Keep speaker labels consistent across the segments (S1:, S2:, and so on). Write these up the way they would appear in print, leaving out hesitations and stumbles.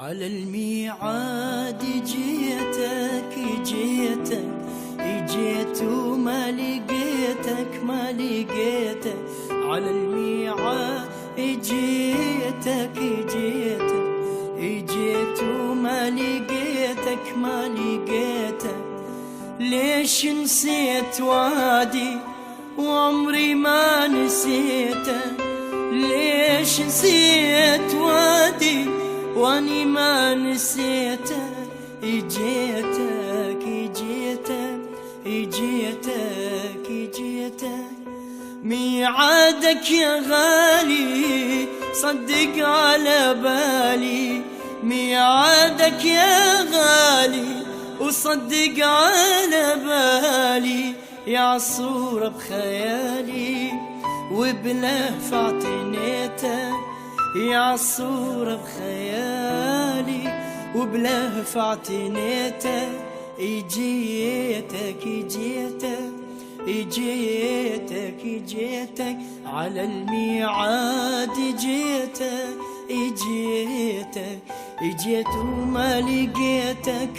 S1: على الميعاد جيتك جيت وما لقيتك على الميعاد جيتك جيت وما لقيتك ليش نسيت وادي وعمري ما نسيته؟ ليش نسيت وادي واني ما نسيته؟ جيتك ميعادك يا غالي صدق على بالي، ميعادك يا غالي وصدق على بالي، يا عصورة بخيالي وبلهفة اعتنيته، يا عصورة بخيالي وبلهفة اعتنيته. جيتك على الميعاد جيت وما لقيتك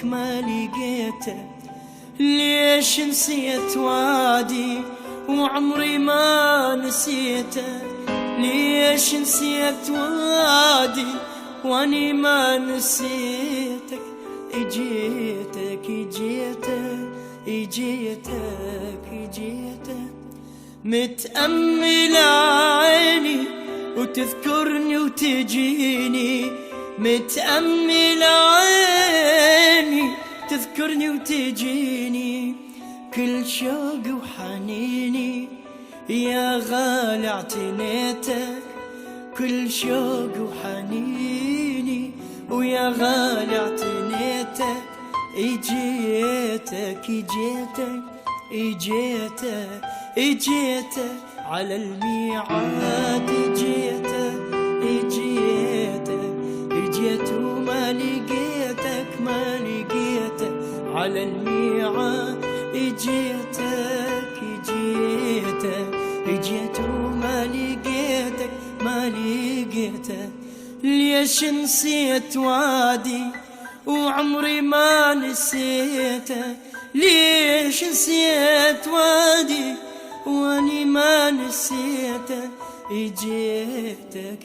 S1: ليش نسيت وادي وعمري ما نسيته؟ ليش نسيت وادي واني ما نسيتك؟ جيتك متأمل عيني وتذكرني وتجيني، متأمل عيني تذكرني وتجيني، كل شوق وحنيني يا غالي اعتنيتك، كل شوق وحنيني ويا غالي اعتنيتك. جيتك على الميعاد جيت وما لقيتك على الميعاد جيت وما لقيتك ليش نسيت وادي وعمري ما نسيته؟ ليش نسيت وادي واني ما نسيته؟ جيتك